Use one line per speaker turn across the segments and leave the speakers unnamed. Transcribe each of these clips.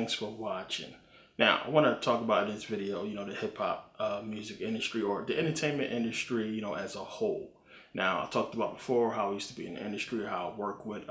thanks for watching. Now, I want to talk about in this video, the hip-hop music industry, or the entertainment industry, as a whole. Now, I talked about before how I used to be in the industry, how I work with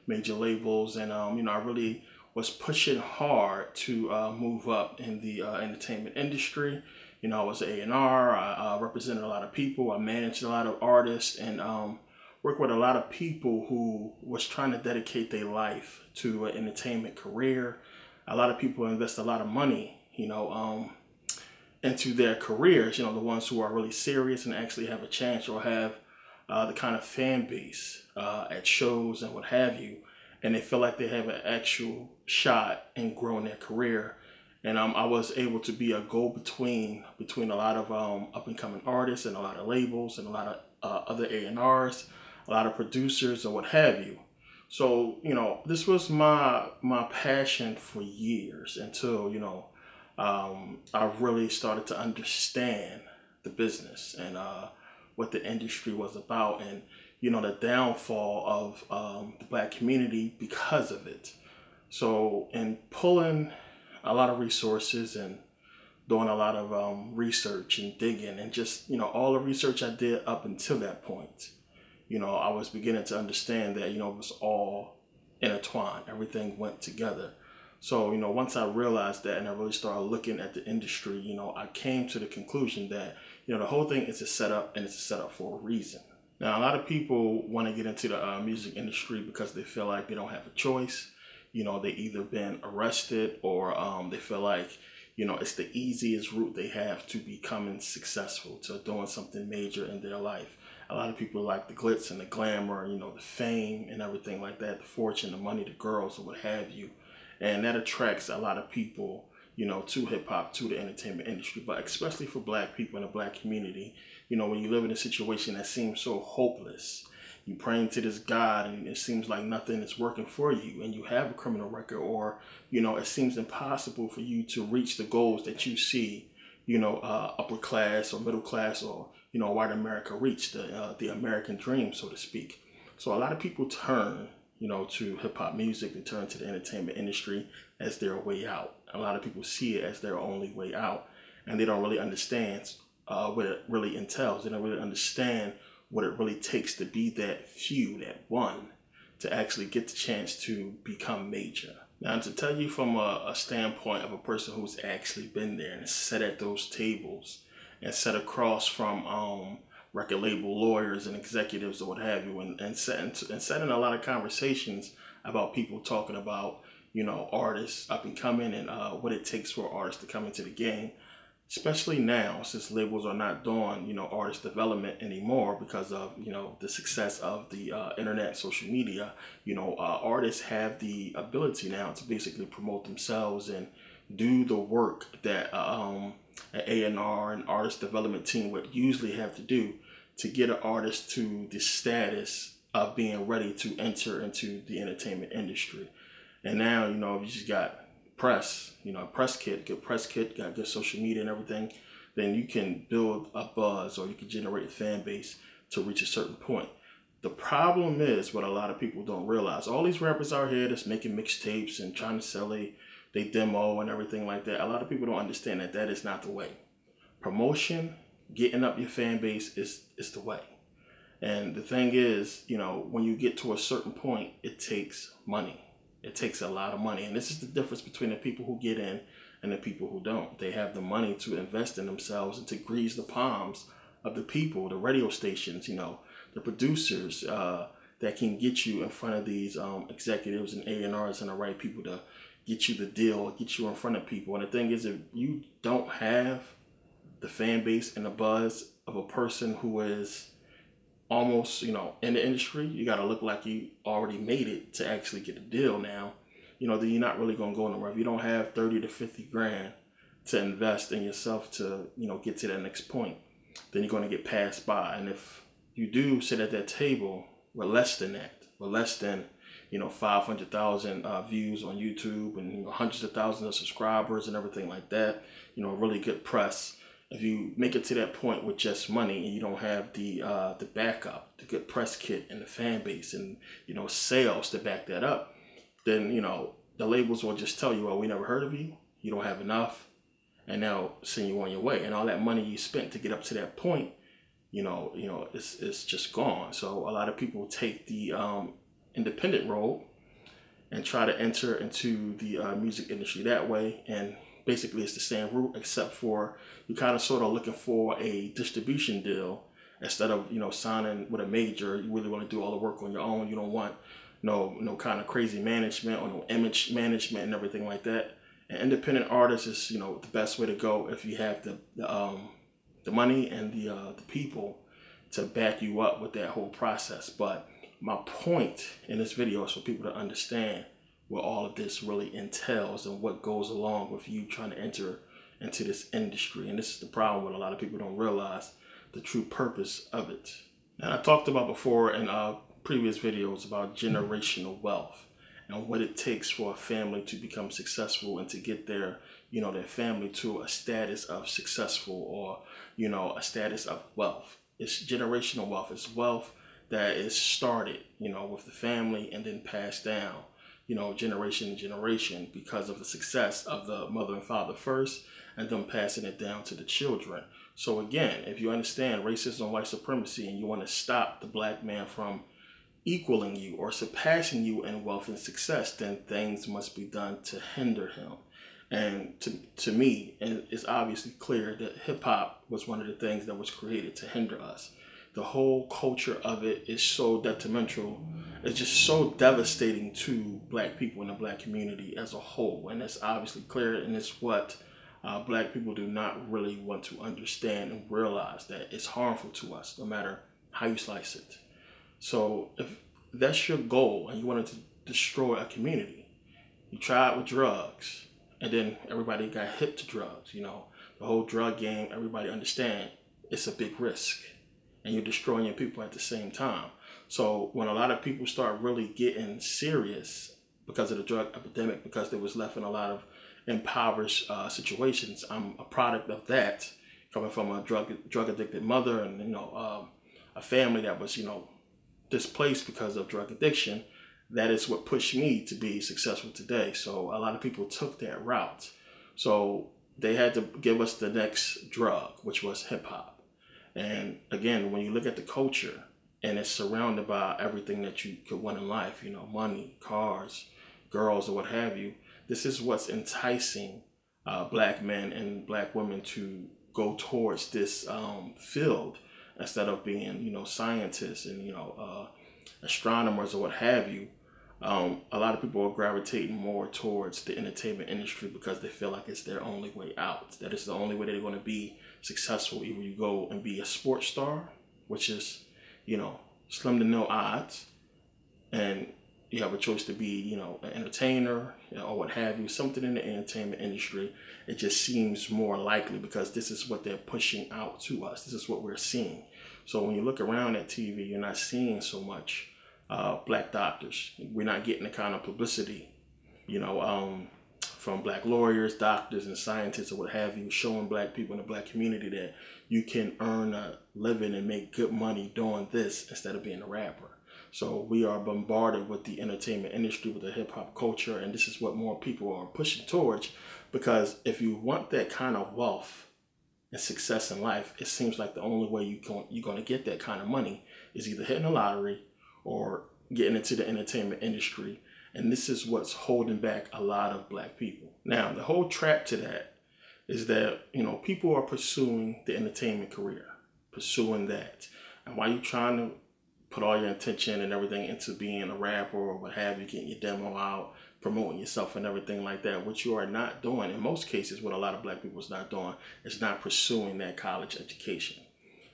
major labels, and I really was pushing hard to move up in the entertainment industry. I was an A&R, I represented a lot of people, I managed a lot of artists, and worked with a lot of people who was trying to dedicate their life to an entertainment career. A lot of people invest a lot of money, into their careers, the ones who are really serious and actually have a chance or have the kind of fan base at shows and what have you. And they feel like they have an actual shot in growing their career. And I was able to be a go-between between a lot of up-and-coming artists and a lot of labels and a lot of other A&Rs, a lot of producers or what have you. So, this was my passion for years until, I really started to understand the business and what the industry was about, and, the downfall of the Black community because of it. So in pulling a lot of resources and doing a lot of research and digging and just, all the research I did up until that point, I was beginning to understand that, it was all intertwined. Everything went together. So, once I realized that and I really started looking at the industry, I came to the conclusion that, the whole thing is a setup, and it's a setup for a reason. Now, a lot of people want to get into the music industry because they feel like they don't have a choice. They either been arrested or they feel like, it's the easiest route they have to becoming successful, to doing something major in their life. A lot of people like the glitz and the glamour, the fame and everything like that, the fortune, the money, the girls, or what have you. And that attracts a lot of people, to hip hop, to the entertainment industry, but especially for Black people in the Black community. When you live in a situation that seems so hopeless, you praying to this God and it seems like nothing is working for you, and you have a criminal record, or, it seems impossible for you to reach the goals that you see, upper class or middle class or, white America reach, the American dream, so to speak. So a lot of people turn, to hip hop music, they turn to the entertainment industry as their way out. A lot of people see it as their only way out, and they don't really understand what it really entails. They don't really understand what it really takes to be that few, that one, to actually get the chance to become major. Now, to tell you from a standpoint of a person who's actually been there and sat at those tables and sat across from record label lawyers and executives or what have you, and sat in a lot of conversations about people talking about, artists up and coming and what it takes for artists to come into the game. Especially now, since labels are not doing, artist development anymore because of, the success of the internet, social media. Artists have the ability now to basically promote themselves and do the work that an A&R and artist development team would usually have to do to get an artist to the status of being ready to enter into the entertainment industry. And now, you just got press, press kit, good press kit, got good social media and everything, then you can build a buzz or you can generate a fan base to reach a certain point. The problem is what a lot of people don't realize. All these rappers out here that's making mixtapes and trying to sell they demo and everything like that. A lot of people don't understand that is not the way. Promotion, getting up your fan base is the way. And the thing is, when you get to a certain point, it takes money. It takes a lot of money. And this is the difference between the people who get in and the people who don't. They have the money to invest in themselves and to grease the palms of the people, the radio stations, the producers that can get you in front of these executives and A&Rs and the right people to get you the deal, get you in front of people. And the thing is, if you don't have the fan base and the buzz of a person who is almost, in the industry, you got to look like you already made it to actually get a deal now, then you're not really going to go nowhere. If you don't have 30 to 50 grand to invest in yourself to, get to that next point, then you're going to get passed by. And if you do sit at that table with less than that, with less than, 500,000 views on YouTube and hundreds of thousands of subscribers and everything like that, really good press. If you make it to that point with just money and you don't have the backup, the good press kit and the fan base and, sales to back that up, then, the labels will just tell you, "Oh, we never heard of you. You don't have enough," and they'll send you on your way. And all that money you spent to get up to that point, it's just gone. So a lot of people take the independent road and try to enter into the music industry that way. And basically it's the same route, except for you kind of sort of looking for a distribution deal instead of, signing with a major. You really want to do all the work on your own. You don't want no kind of crazy management or no image management and everything like that. An independent artist is, the best way to go if you have the money and the people to back you up with that whole process. But my point in this video is for people to understand what all of this really entails and what goes along with you trying to enter into this industry. And this is the problem with a lot of people don't realize the true purpose of it. And I talked about before in previous videos about generational wealth and what it takes for a family to become successful and to get their family to a status of successful or, a status of wealth. It's generational wealth. It's wealth that is started, with the family and then passed down, generation to generation because of the success of the mother and father first, and them passing it down to the children. So again, if you understand racism, white supremacy, and you want to stop the black man from equaling you or surpassing you in wealth and success, then things must be done to hinder him. And to me, and it's obviously clear that hip hop was one of the things that was created to hinder us. The whole culture of it is so detrimental. It's just so devastating to black people in the black community as a whole. And it's obviously clear, and it's what black people do not really want to understand and realize, that it's harmful to us no matter how you slice it. So if that's your goal and you wanted to destroy a community, you try it with drugs, and then everybody got hip to drugs. The whole drug game, everybody understand it's a big risk, and you're destroying your people at the same time. So when a lot of people start really getting serious because of the drug epidemic, because they was left in a lot of impoverished situations, I'm a product of that, coming from a drug addicted mother and a family that was displaced because of drug addiction. That is what pushed me to be successful today. So a lot of people took that route. So they had to give us the next drug, which was hip hop. And again, when you look at the culture, and it's surrounded by everything that you could want in life, money, cars, girls, or what have you, this is what's enticing black men and black women to go towards this field instead of being, scientists and, astronomers or what have you. A lot of people are gravitating more towards the entertainment industry because they feel like it's their only way out. That is the only way they're going to be successful. Either you go and be a sports star, which is, slim to no odds, and you have a choice to be, an entertainer, or what have you, something in the entertainment industry. It just seems more likely because this is what they're pushing out to us. This is what we're seeing. So when you look around at TV, you're not seeing so much black doctors. We're not getting the kind of publicity, from black lawyers, doctors, and scientists, or what have you, showing black people in the black community that you can earn a living and make good money doing this instead of being a rapper. So we are bombarded with the entertainment industry, with the hip hop culture, and this is what more people are pushing towards, because if you want that kind of wealth and success in life, it seems like the only way you're going to get that kind of money is either hitting the lottery or getting into the entertainment industry. And this is what's holding back a lot of black people. Now, the whole trap to that is that, people are pursuing the entertainment career, pursuing that. And while you're trying to put all your attention and everything into being a rapper or what have you, getting your demo out, promoting yourself and everything like that, what you are not doing, in most cases, what a lot of black people is not doing, is not pursuing that college education.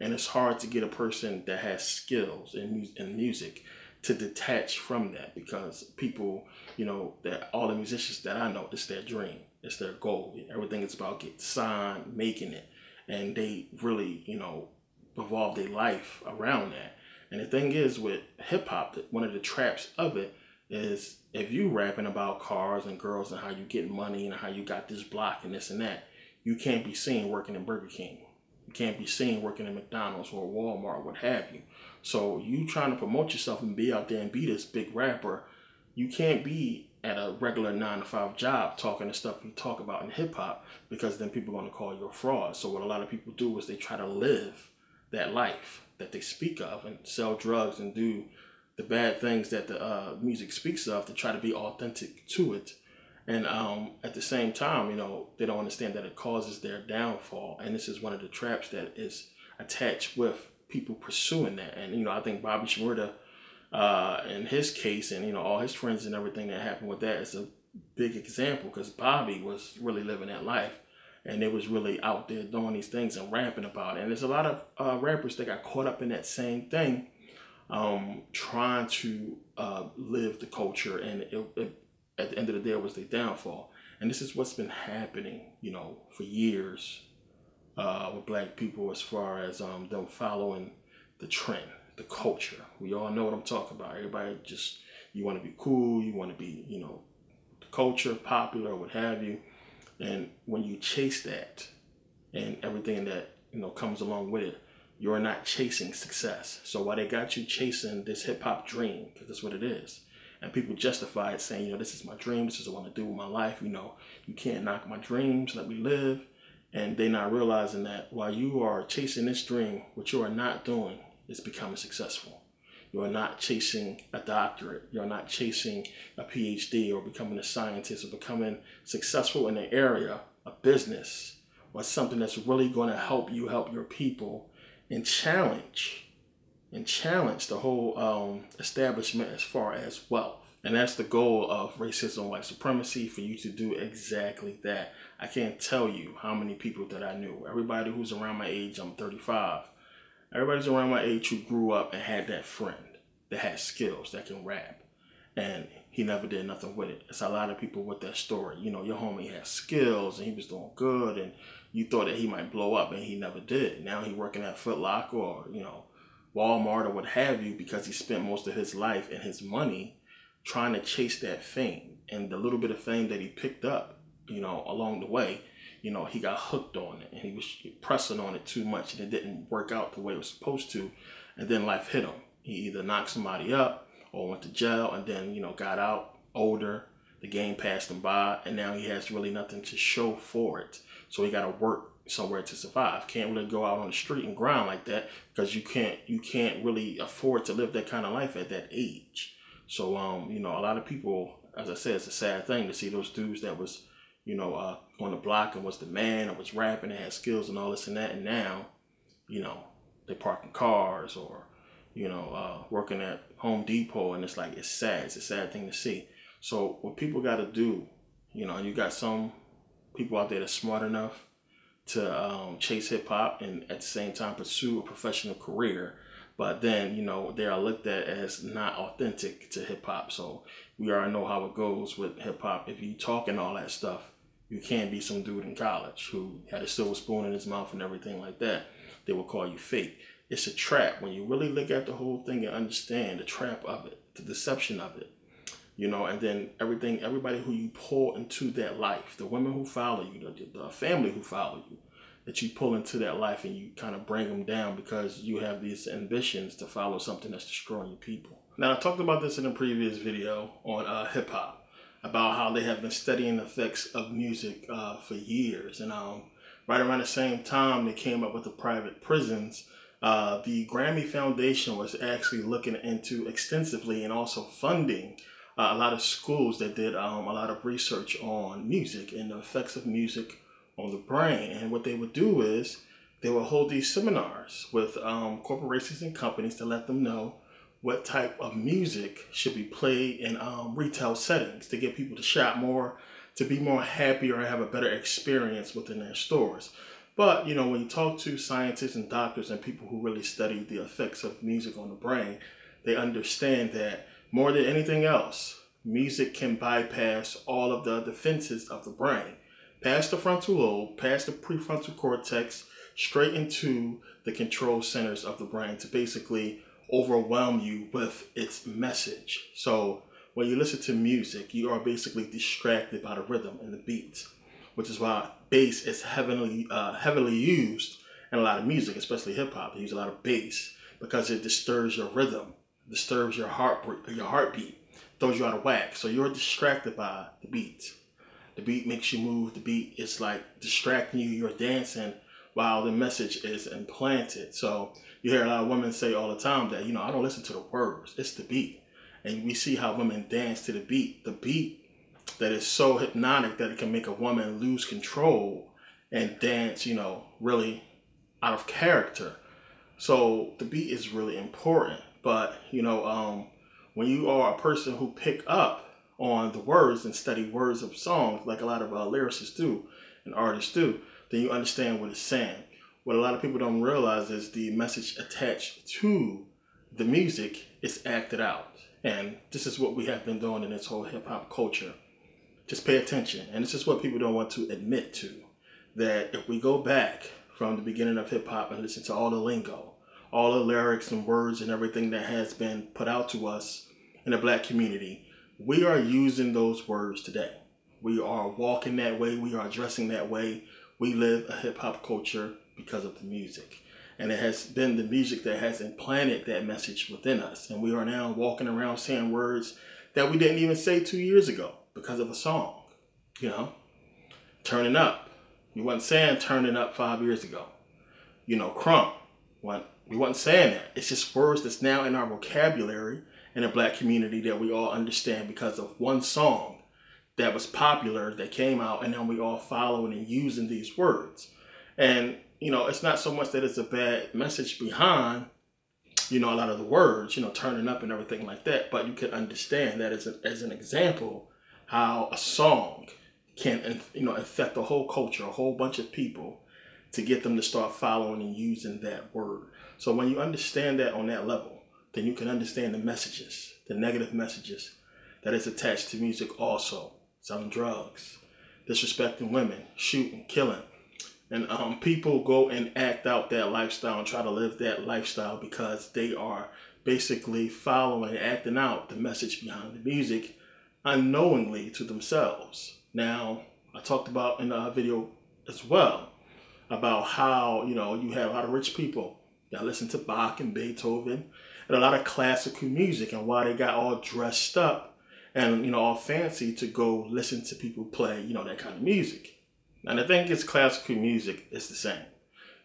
And it's hard to get a person that has skills in music to detach from that, because people, that all the musicians that I know, it's their dream, it's their goal. Everything is about getting signed, making it, and they really, revolve their life around that. And the thing is with hip hop, that one of the traps of it is, if you rapping about cars and girls and how you get money and how you got this block and this and that, you can't be seen working in Burger King. You can't be seen working in McDonald's or Walmart, what have you. So you trying to promote yourself and be out there and be this big rapper, you can't be at a regular 9-to-5 job talking the stuff you talk about in hip hop, because then people are going to call you a fraud. So what a lot of people do is they try to live that life that they speak of and sell drugs and do the bad things that the music speaks of to try to be authentic to it. And at the same time, they don't understand that it causes their downfall. And this is one of the traps that is attached with people pursuing that. And, I think Bobby Shmurda, in his case, and, all his friends and everything that happened with that is a big example, because Bobby was really living that life. And they was really out there doing these things and rapping about it. And there's a lot of rappers that got caught up in that same thing, trying to live the culture. And at the end of the day, it was their downfall. And this is what's been happening, for years with black people, as far as them following the trend, the culture. We all know what I'm talking about. Everybody just, you want to be cool, you want to be, the culture, popular, what have you. And when you chase that and everything that, comes along with it, you're not chasing success. So while they got you chasing this hip hop dream, because that's what it is, and people justify it saying, this is my dream, this is what I want to do with my life, you can't knock my dreams, let me live. And they're not realizing that while you are chasing this dream, what you are not doing is becoming successful. You are not chasing a doctorate. You're not chasing a PhD or becoming a scientist or becoming successful in an area, a business, or something that's really going to help you help your people and challenge the whole establishment as far as wealth. And that's the goal of racism, white supremacy, for you to do exactly that. I can't tell you how many people that I knew. Everybody who's around my age, I'm 35. Everybody's around my age who grew up and had that friend that has skills, that can rap, and he never did nothing with it. It's a lot of people with that story. Your homie has skills and he was doing good, and you thought that he might blow up, and he never did. Now he working at Foot Locker or, Walmart or what have you, because he spent most of his life and his money trying to chase that fame. And the little bit of fame that he picked up, along the way, he got hooked on it, and he was pressing on it too much, and it didn't work out the way it was supposed to. And then life hit him. He either knocked somebody up or went to jail, and then, got out older. The game passed him by, and now he has really nothing to show for it. So he got to work somewhere to survive. Can't really go out on the street and grind like that, because you can't really afford to live that kind of life at that age. So, a lot of people, as I said, it's a sad thing to see those dudes that was, on the block and was the man, or was rapping and had skills and all this and that. And now, they parking cars or, working at Home Depot, and it's like, it's sad. It's a sad thing to see. So what people got to do, and you got some people out there that's smart enough to chase hip hop and at the same time pursue a professional career. But then, they are looked at as not authentic to hip hop. So we already know how it goes with hip hop. If you talking all that stuff, you can't be some dude in college who had a silver spoon in his mouth and everything like that. They will call you fake. It's a trap. When you really look at the whole thing and understand the trap of it, the deception of it, and then everybody who you pull into that life, the women who follow you, the family who follow you, that you pull into that life, and you kind of bring them down because you have these ambitions to follow something that's destroying your people. Now, I talked about this in a previous video on hip hop, about how they have been studying the effects of music for years. And right around the same time they came up with the private prisons, the Grammy Foundation was actually looking into extensively and also funding a lot of schools that did a lot of research on music and the effects of music on the brain. And what they would do is they would hold these seminars with corporations and companies to let them know what type of music should be played in retail settings to get people to shop more, to be more happy or have a better experience within their stores. But, when you talk to scientists and doctors and people who really study the effects of music on the brain, they understand that more than anything else, music can bypass all of the defenses of the brain, past the frontal lobe, past the prefrontal cortex, straight into the control centers of the brain to basically overwhelm you with its message. So when you listen to music, you are basically distracted by the rhythm and the beat, which is why bass is heavily used in a lot of music, especially hip hop. They use a lot of bass because it disturbs your rhythm, disturbs your heartbeat, throws you out of whack. So you're distracted by the beat. The beat makes you move. The beat is like distracting you. You're dancing while the message is implanted. So you hear a lot of women say all the time that, I don't listen to the words. It's the beat. And we see how women dance to the beat. The beat that is so hypnotic that it can make a woman lose control and dance, really out of character. So the beat is really important. But, when you are a person who pick up on the words and study words of songs, like a lot of lyricists do and artists do, then you understand what it's saying. What a lot of people don't realize is the message attached to the music is acted out. And this is what we have been doing in this whole hip-hop culture. Just pay attention. And this is what people don't want to admit to. That if we go back from the beginning of hip-hop and listen to all the lingo, all the lyrics and words and everything that has been put out to us in the Black community, we are using those words today. We are walking that way. We are dressing that way. We live a hip-hop culture because of the music. And it has been the music that has implanted that message within us. And we are now walking around saying words that we didn't even say 2 years ago because of a song. Turning up. We wasn't saying turning up 5 years ago. Crump. We wasn't saying that. It's just words that's now in our vocabulary in the Black community that we all understand because of one song that was popular that came out, and then we all following and using these words. And it's not so much that it's a bad message behind, a lot of the words, turning up and everything like that. But you can understand that as an example, how a song can, affect a whole culture, a whole bunch of people to get them to start following and using that word. So when you understand that on that level, then you can understand the messages, the negative messages that is attached to music also. Selling drugs, disrespecting women, shooting, killing. And people go and act out that lifestyle and try to live that lifestyle because they are basically following and acting out the message behind the music unknowingly to themselves. Now, I talked about in a video as well about how, you had a lot of rich people that listened to Bach and Beethoven and a lot of classical music, and why they got all dressed up and, all fancy to go listen to people play, that kind of music. And the thing is, classical music is the same.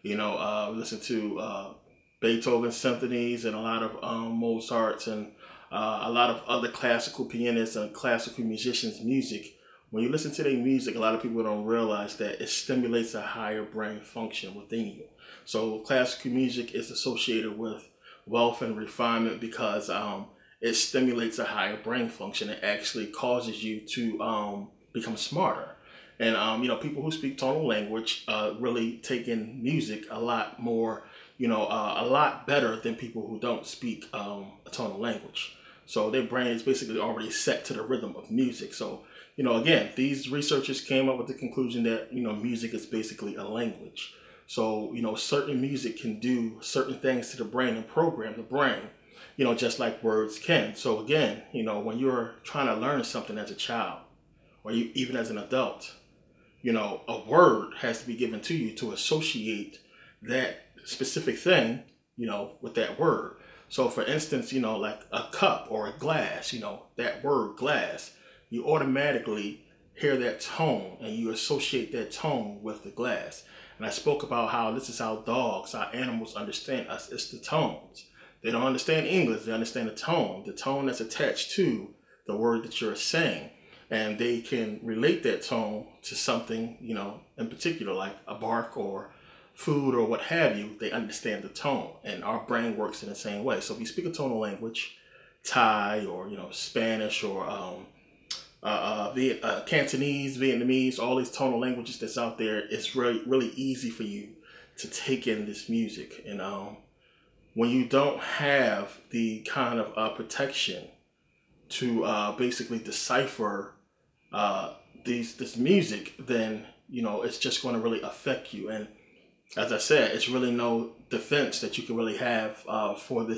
Listen to Beethoven symphonies and a lot of Mozart's and a lot of other classical pianists and classical musicians' music. When you listen to their music, a lot of people don't realize that it stimulates a higher brain function within you. So classical music is associated with wealth and refinement because it stimulates a higher brain function. It actually causes you to become smarter. And, people who speak tonal language really take in music a lot more, a lot better than people who don't speak a tonal language. So their brain is basically already set to the rhythm of music. So, again, these researchers came up with the conclusion that, music is basically a language. So, certain music can do certain things to the brain and program the brain, just like words can. So again, when you're trying to learn something as a child or even as an adult, a word has to be given to you to associate that specific thing, with that word. So for instance, like a cup or a glass, that word glass, you automatically hear that tone and you associate that tone with the glass. And I spoke about how this is how dogs, our animals understand us. It's the tones. They don't understand English. They understand the tone that's attached to the word that you're saying. And they can relate that tone to something, in particular, like a bark or food or what have you. They understand the tone, and our brain works in the same way. So if you speak a tonal language, Thai or, Spanish or Cantonese, Vietnamese, all these tonal languages that's out there, it's really, really easy for you to take in this music. And when you don't have the kind of protection to basically decipher this music, then it's just going to really affect you. And as I said, it's really no defense that you can really have for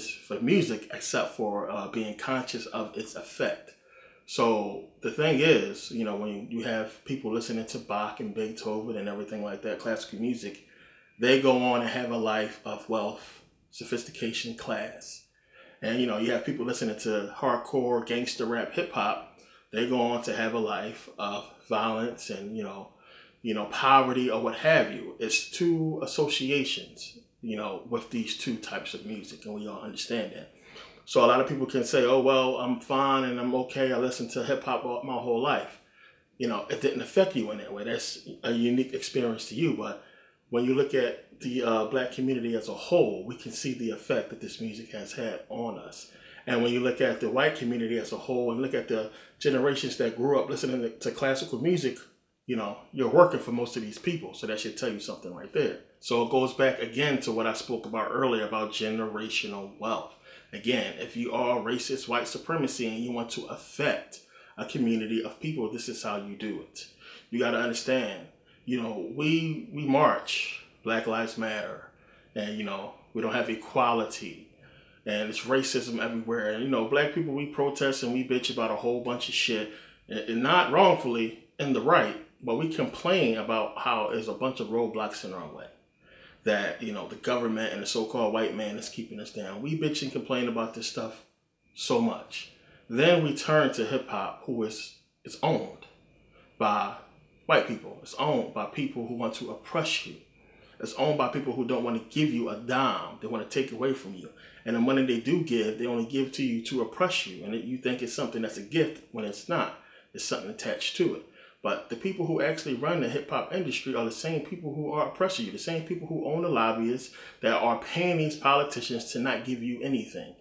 music except for being conscious of its effect. So the thing is, when you have people listening to Bach and Beethoven and everything like that, classical music, they go on and have a life of wealth, sophistication, class. And, you know, you have people listening to hardcore gangster rap hip hop. They go on to have a life of violence and, poverty or what have you. It's two associations, with these two types of music. And we all understand that. So a lot of people can say, oh, well, I'm fine and I'm okay. I listened to hip hop my whole life. It didn't affect you in that way. That's a unique experience to you. But when you look at the black community as a whole, we can see the effect that this music has had on us. And when you look at the white community as a whole and look at the generations that grew up listening to classical music, you're working for most of these people. So that should tell you something right there. So it goes back again to what I spoke about earlier about generational wealth. Again, if you are racist white supremacy and you want to affect a community of people, this is how you do it. You got to understand, we march, Black Lives Matter, and, we don't have equality, and it's racism everywhere. And, black people, we protest and we bitch about a whole bunch of shit, and not wrongfully in the right, but we complain about how there's a bunch of roadblocks in our way. That, the government and the so-called white man is keeping us down. We bitch and complain about this stuff so much. Then we turn to hip-hop, who is owned by white people. It's owned by people who want to oppress you. It's owned by people who don't want to give you a dime. They want to take away from you. And the money they do give, they only give to you to oppress you. And you think it's something that's a gift when it's not. There's something attached to it. But the people who actually run the hip-hop industry are the same people who are oppressing you, the same people who own the lobbyists that are paying these politicians to not give you anything.